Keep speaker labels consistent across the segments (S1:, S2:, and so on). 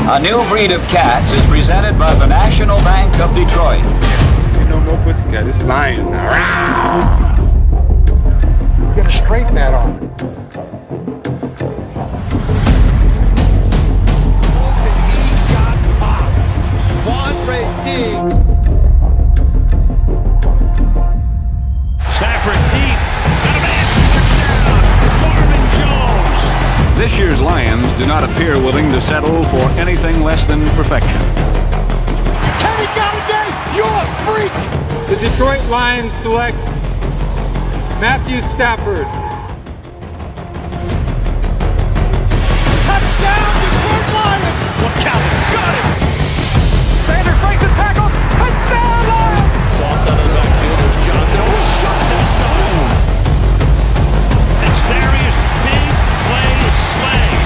S1: A new breed of cats is presented by the National Bank of Detroit.
S2: Ain't no more pussycat, it's lions now.
S3: You gotta straighten that off.
S4: He got popped. Quandre D.
S5: Stafford deep. Got a man. Touchdown. Marvin Jones.
S1: This year's Lions do not appear willing to settle for anything less than perfection.
S4: Kenny Galladay, you're a freak.
S6: The Detroit Lions select Matthew Stafford.
S4: Touchdown, Detroit Lions. What's Calvin? Got him.
S6: Sanders breaks a tackle. Touchdown Lions!
S5: Toss out of the backfield. There's Johnson. Oh, shucks it aside. As Darius' big play is slaying.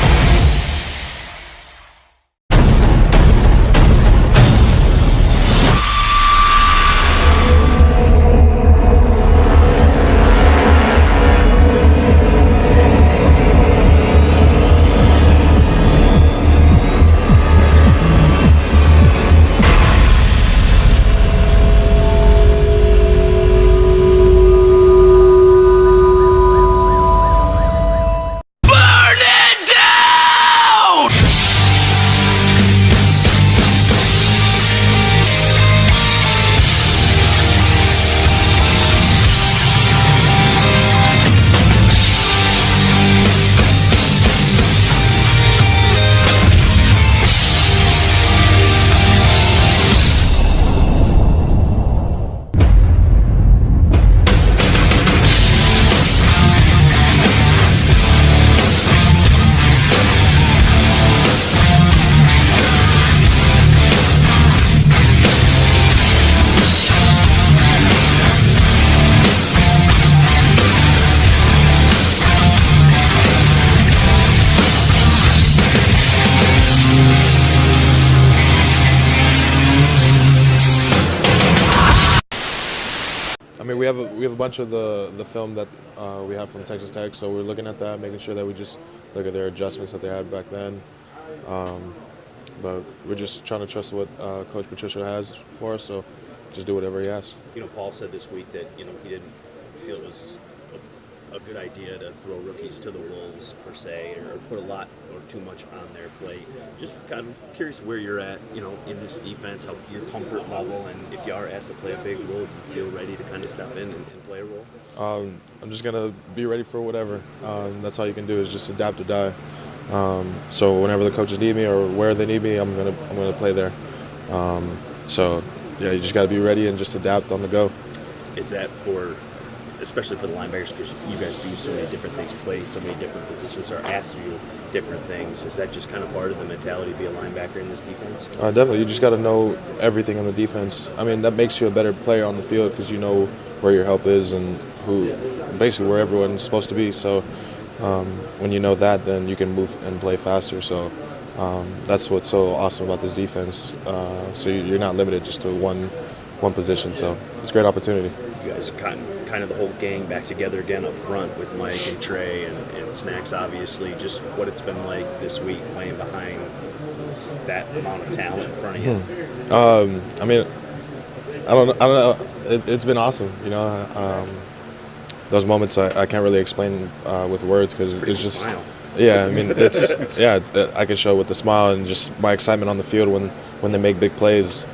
S7: We have a bunch of the film that we have from Texas Tech, so we're looking at that, making sure that we just look at their adjustments that they had back then. But we're just trying to trust what Coach Patricia has for us, so just do whatever he asks.
S8: You know, Paul said this week that, he didn't feel it was a good idea to throw rookies to the wolves per se, or put a lot or too much on their plate. Just kind of curious where you're at, in this defense, how your comfort level, and if you are asked to play a big role, do you feel ready to kind of step in and play a role?
S7: I'm just gonna be ready for whatever. That's all you can do is just adapt or die. So whenever the coaches need me or where they need me, I'm gonna play there. So yeah, you just got to be ready and just adapt on the go.
S8: Is that especially for the linebackers, because you guys do so many different things, play so many different positions, or ask you different things? Is that just kind of part of the mentality to be a linebacker in this defense?
S7: Definitely. You just got to know everything on the defense. I mean, that makes you a better player on the field because you know where your help is and basically where everyone's supposed to be. So when you know that, then you can move and play faster. So that's what's so awesome about this defense. So you're not limited just to one position. So it's a great opportunity.
S8: You guys kind of the whole gang back together again up front with Mike and Trey and Snacks, obviously. Just what it's been like this week playing behind that amount of talent in front of you.
S7: I mean, I don't know. It's been awesome. Those moments I can't really explain with words because it's just.
S8: Smile.
S7: Yeah, I mean, I can show with the smile and just my excitement on the field when they make big plays.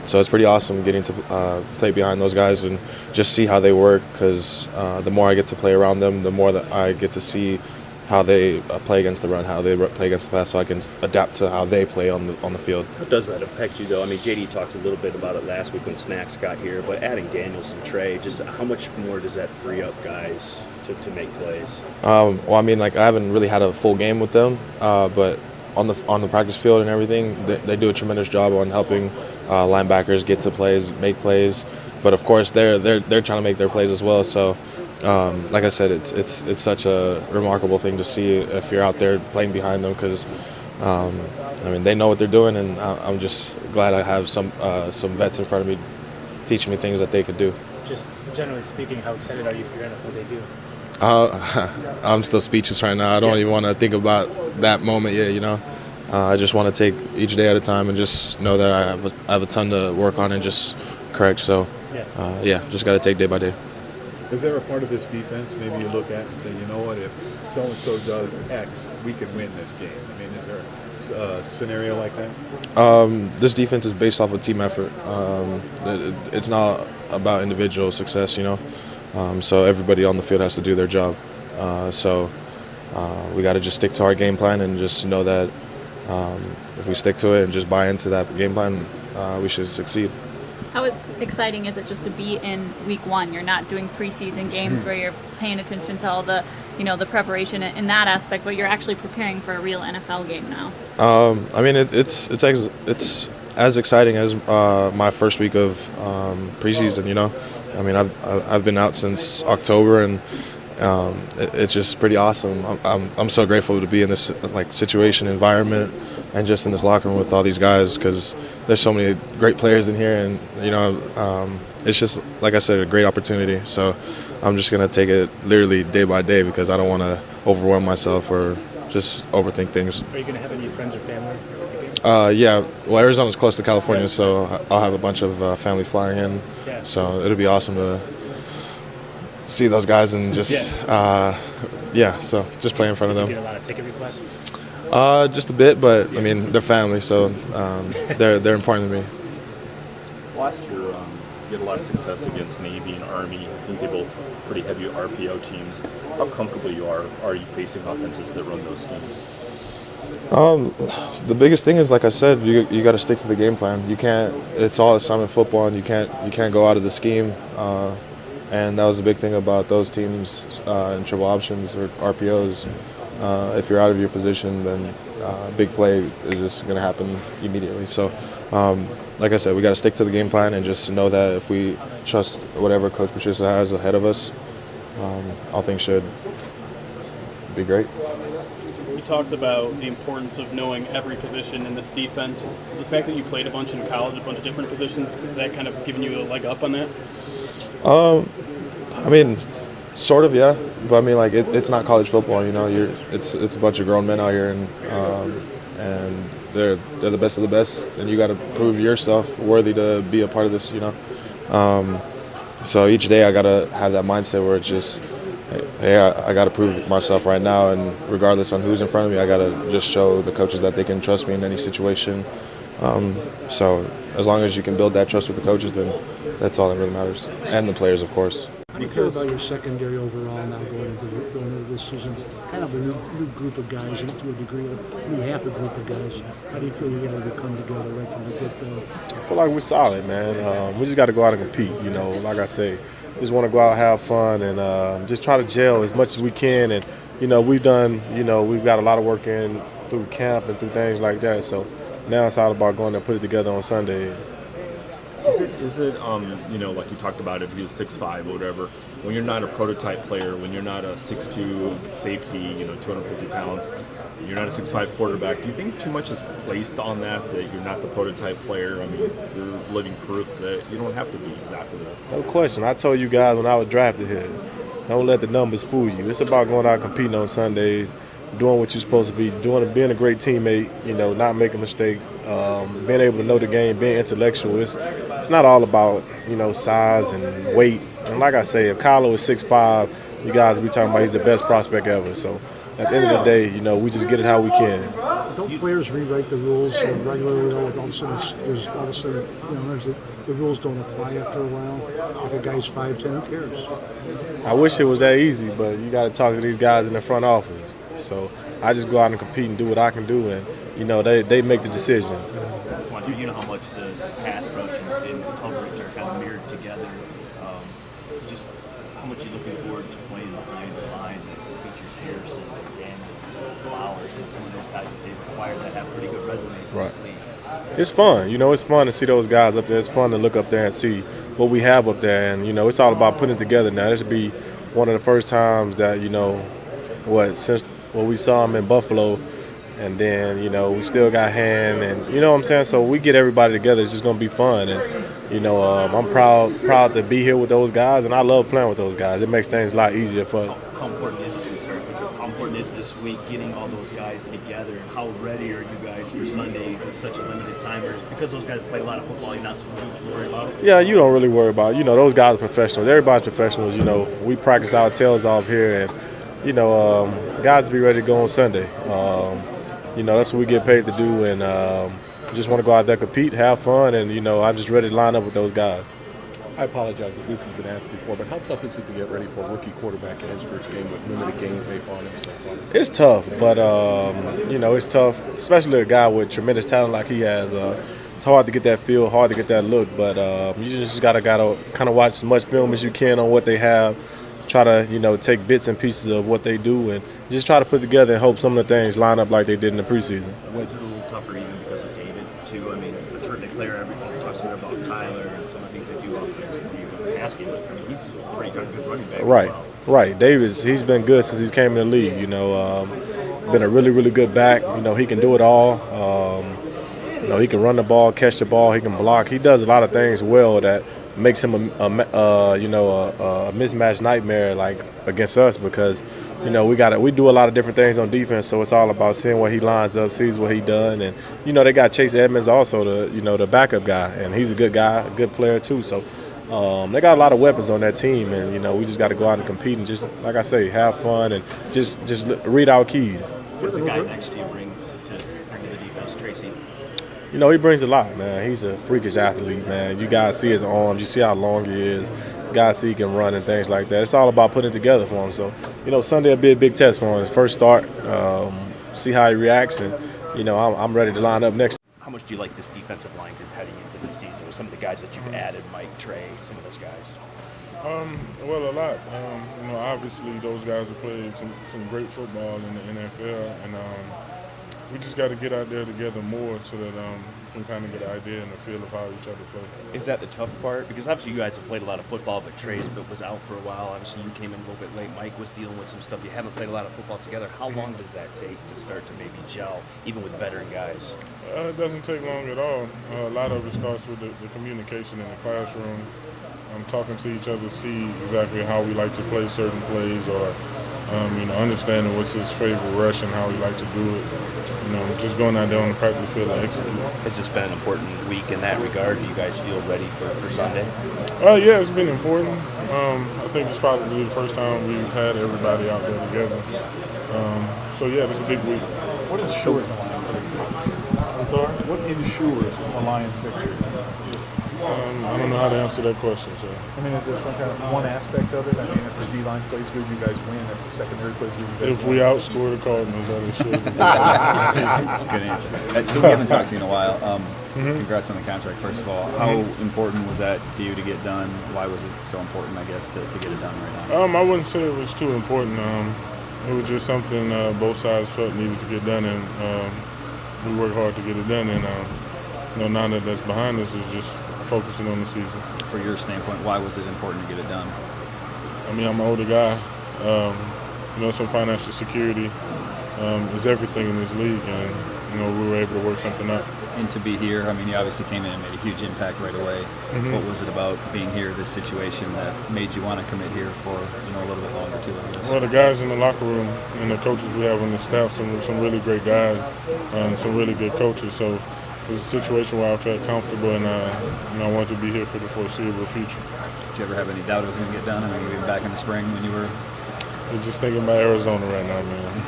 S7: So it's pretty awesome getting to play behind those guys and just see how they work because the more I get to play around them, the more that I get to see how they play against the run, how they play against the pass, so I can adapt to how they play on the field.
S8: How does that affect you, though? I mean, JD talked a little bit about it last week when Snacks got here, but adding Daniels and Trey, just how much more does that free up guys to make plays?
S7: Well, I mean, I haven't really had a full game with them, but on the practice field and everything, they do a tremendous job on helping linebackers get to plays, make plays. But of course, they're trying to make their plays as well. So, like I said, it's such a remarkable thing to see if you're out there playing behind them because, I mean, they know what they're doing, and I'm just glad I have some vets in front of me teaching me things that they could do.
S9: Just generally speaking, how excited are you for your NFL debut?
S7: I'm still speechless right now. I don't even want to think about that moment yet, I just want to take each day at a time and just know that I have a ton to work on and just correct. So, just got to take day by day.
S10: Is there a part of this defense maybe you look at and say, you know what, if so-and-so does X, we can win this game? I mean, is there a scenario like that?
S7: This defense is based off of team effort. It's not about individual success, so everybody on the field has to do their job. We got to just stick to our game plan and just know that if we stick to it and just buy into that game plan, we should succeed.
S11: How exciting is it just to be in week one? You're not doing preseason games where you're paying attention to all the, the preparation in that aspect, but you're actually preparing for a real NFL game now.
S7: I mean, it's as exciting as my first week of preseason. I mean, I've been out since October, and it's just pretty awesome. I'm so grateful to be in this situation, environment, and just in this locker room with all these guys, because there's so many great players in here, and it's just, like I said, a great opportunity. So I'm just gonna take it literally day by day, because I don't want to overwhelm myself or just overthink things.
S9: Are you gonna have any friends or family?
S7: Yeah. Well, Arizona's close to California, so I'll have a bunch of family flying in.
S9: Yeah.
S7: So it'll be awesome to see those guys and just so just play in front of them.
S9: Did you get a lot of ticket requests?
S7: Just a bit, but I mean, they're family, so they're important to me.
S12: Last year, you had a lot of success against Navy and Army. I think they both pretty heavy RPO teams. How comfortable are you facing offenses that run those schemes?
S7: The biggest thing is, like I said, you got to stick to the game plan. You can't. It's all assignment football, and you can't go out of the scheme. And that was the big thing about those teams in triple options or RPOs. If you're out of your position, then big play is just going to happen immediately. So, like I said, we got to stick to the game plan and just know that if we trust whatever Coach Patricia has ahead of us, all things should be great.
S13: You talked about the importance of knowing every position in this defense. The fact that you played a bunch in college, a bunch of different positions, is that kind of giving you a leg up on that?
S7: I mean, sort of, yeah. But I mean, it's not college football, It's a bunch of grown men out here, and they're the best of the best, and you got to prove yourself worthy to be a part of this, So each day I got to have that mindset where it's just, hey, I got to prove myself right now, and regardless on who's in front of me, I got to just show the coaches that they can trust me in any situation. So as long as you can build that trust with the coaches, then that's all that really matters, and the players, of course.
S3: How do you feel about your secondary overall now going into this season? Kind of a new group of guys, and to a degree, a new half a group of guys. How do you feel you guys will come together right from the get-go?
S2: I feel like we're solid, man. We just got to go out and compete, Like I say, just want to go out, have fun, and just try to gel as much as we can. And, we've done, we've got a lot of work in through camp and through things like that. So now it's all about going to put it together on Sunday.
S12: Is it like you talked about, if you're 6'5" or whatever, when you're not a prototype player, when you're not a 6'2" safety, 250 pounds, you're not a 6'5" quarterback, do you think too much is placed on that you're not the prototype player? I mean, you're living proof that you don't have to be exactly that.
S2: No question. I told you guys when I was drafted here, don't let the numbers fool you. It's about going out competing on Sundays, doing what you're supposed to be doing, being a great teammate, not making mistakes, being able to know the game, being intellectual. It's not all about, size and weight. And like I say, if Kylo is 6'5", you guys will be talking about he's the best prospect ever. So at the end of the day, we just get it how we can.
S3: Don't players rewrite the rules regularly, though? All of a sudden, the rules don't apply after a while. Like a guy's 5'10", who cares?
S2: I wish it was that easy, but you got to talk to these guys in the front office. So I just go out and compete and do what I can do, and they make the decisions.
S8: You know how much the pass rush and coverage are kind of mirrored together. Just how much you're looking forward to playing behind the line that features Harrison, Damon, Flowers, and some of those guys that they've acquired that have pretty good resumes in this league.
S2: It's fun. It's fun to see those guys up there. It's fun to look up there and see what we have up there, and it's all about putting it together now. This will be one of the first times that since we saw him in Buffalo. And then, we still got Han, and you know what I'm saying? So we get everybody together. It's just going to be fun. And, I'm proud to be here with those guys, and I love playing with those guys. It makes things a lot easier for us.
S8: How important is it, was this week getting all those guys together, and how ready are you guys for Sunday with such a limited time? Or because those guys play a lot of football, you're not so much to worry about it?
S2: Yeah, you don't really worry about it. You know, those guys are professionals. Everybody's professionals. You know, we practice our tails off here, and, you know, guys be ready to go on Sunday. You know, that's what we get paid to do, and just want to go out there, compete, have fun, and, you know, I'm just ready to line up with those guys.
S14: I apologize if this has been asked before, but how tough is it to get ready for a rookie quarterback in his first game with limited game tape on him so far?
S2: It's tough, but, you know, it's tough, especially a guy with tremendous talent like he has. It's hard to get that feel, hard to get that look, but you just gotta kind of watch as much film as you can on what they have, try to, you know, take bits and pieces of what they do, and just try to put together and hope some of the things line up like they did in the preseason.
S8: Was it a little tougher even because of David, too? I mean, a terrific player, everybody talks about Tyler and some of the things they do offensively. Asking, I mean, he's a pretty good running back.
S2: Right,
S8: as well.
S2: right. Davis, he's been good since he's came in the league. You know, been a really, really good back. You know, he can do it all. You know, he can run the ball, catch the ball, he can block. He does a lot of things well that makes him a mismatch nightmare like against us, because, you know, we do a lot of different things on defense, so it's all about seeing where he lines up, sees what he done, and, you know, they got Chase Edmonds also, the backup guy, and he's a good guy, a good player too. So they got a lot of weapons on that team, and, you know, we just got to go out and compete and just, like I say, have fun and just read our keys.
S8: What does the guy next to you bring to the defense, Tracy?
S2: You know, he brings a lot, man. He's a freakish athlete, man. You guys see his arms. You see how long he is. You guys see he can run and things like that. It's all about putting it together for him. So, you know, Sunday will be a big test for him. His first start, see how he reacts, and, you know, I'm ready to line up next.
S8: How much do you like this defensive line group heading into the season with some of the guys that you've added, Mike, Trey, some of those guys?
S15: Well, a lot. You know, obviously those guys have played some great football in the NFL, and we just got to get out there together more so that we can kind of get an idea and a feel of how each other play.
S8: Is that the tough part? Because obviously you guys have played a lot of football, but Trey's was out for a while. Obviously you came in a little bit late. Mike was dealing with some stuff. You haven't played a lot of football together. How long does that take to start to maybe gel, even with veteran guys?
S15: It doesn't take long at all. A lot of it starts with the communication in the classroom. Talking to each other, see exactly how we like to play certain plays, or you know, understanding what's his favorite rush and how we like to do it. You know, just going out there on the practice field and execute.
S8: Has this been an important week in that regard? Do you guys feel ready for Sunday?
S15: Yeah, it's been important. I think it's probably the first time we've had everybody out there together. So yeah, it's a big week.
S10: What ensures a Lions victory?
S15: I'm sorry?
S10: What ensures a Lions victory?
S15: I don't know how to answer that question, sir.
S10: I mean, is there some kind of one aspect of it? I mean, if the D-line plays good, you guys win. If the secondary plays good, you guys win.
S15: If we outscore the Cardinals, that is sure.
S16: Good answer. So we haven't talked to you in a while. Congrats on the contract, first of all. How important was that to you to get done? Why was it so important, I guess, to get it done right now?
S15: I wouldn't say it was too important. It was just something both sides felt needed to get done, and we worked hard to get it done. And you know, now that that's behind us, it's just focusing on the season.
S16: For your standpoint, why was it important to get it done?
S15: I mean, I'm an older guy. You know, some financial security is everything in this league, and, you know, we were able to work something out.
S16: And to be here, I mean, you obviously came in and made a huge impact right away. What was it about being here, this situation, that made you want to commit here for, you know, a little bit longer too, I guess?
S15: Well, the guys in the locker room and the coaches we have on the staff, some really great guys, and some really good coaches. So it was a situation where I felt comfortable, and you know, I wanted to be here for the foreseeable future.
S16: Did you ever have any doubt it was going to get done? I mean, you were back in the spring when you were...
S15: I was just thinking about Arizona right now, man.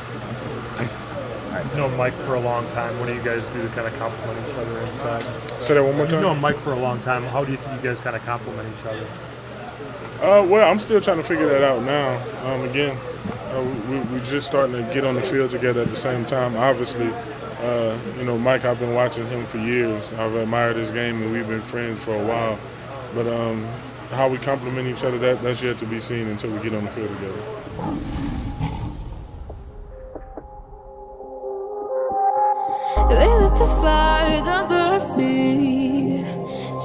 S17: You've known Mike for a long time. What do you guys do to kind of complement each other inside?
S15: Say that one more time?
S17: You've known Mike for a long time. How do you think you guys kind of complement each other?
S15: Well, I'm still trying to figure that out now. Again, we're just starting to get on the field together at the same time. Obviously, you know, Mike, I've been watching him for years. I've admired his game, and we've been friends for a while. But how we complement each other, that's yet to be seen until we get on the field together.
S18: They lit the fires under our feet,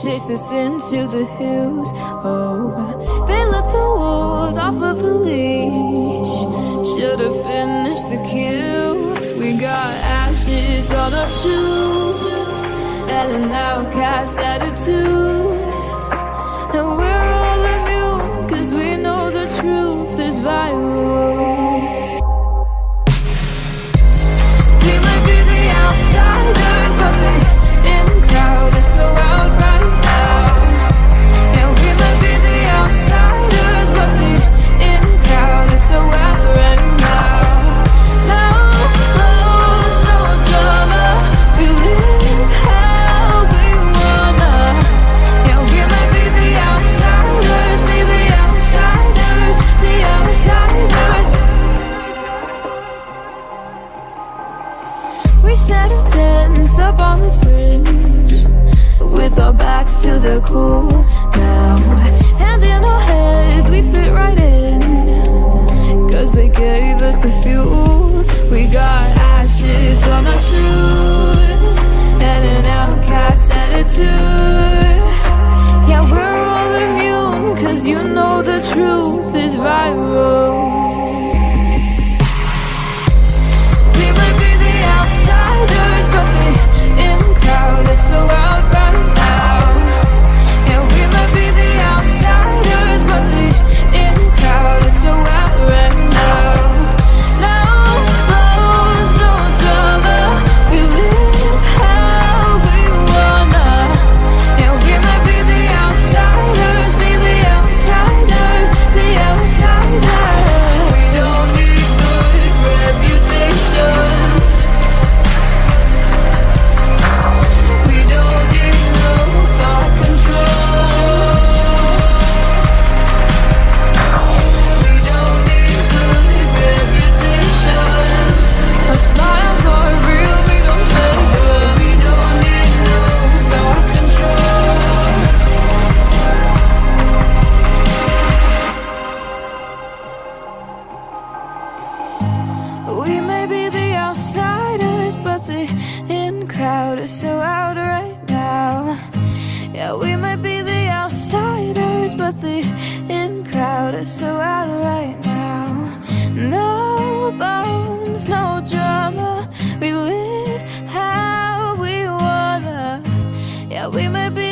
S18: chased us into the hills. Oh, they let the wolves off of the leash. Should've finished the kill. We got ashes on our shoes and an outcast attitude. And we're all immune, 'cause we know the truth is viral. too. Yeah, we're all immune, 'cause you know the truth is viral. We might be the outsiders, but the in crowd is so out right now. Yeah, we might be the outsiders, but the in crowd is so out right now. No bones, no drama, we live how we wanna. Yeah, we might be the outsiders, the outsiders. We don't need good reputations. We don't need no thought control. We don't need good reputations. Our smiles are real, we don't fake them. We don't need no thought control. We may be the outsiders, but the in crowd is so out right now. Yeah, we might be the outsiders, but the in crowd is so out right now. No bones, no drama, we live how we wanna. Yeah, we might be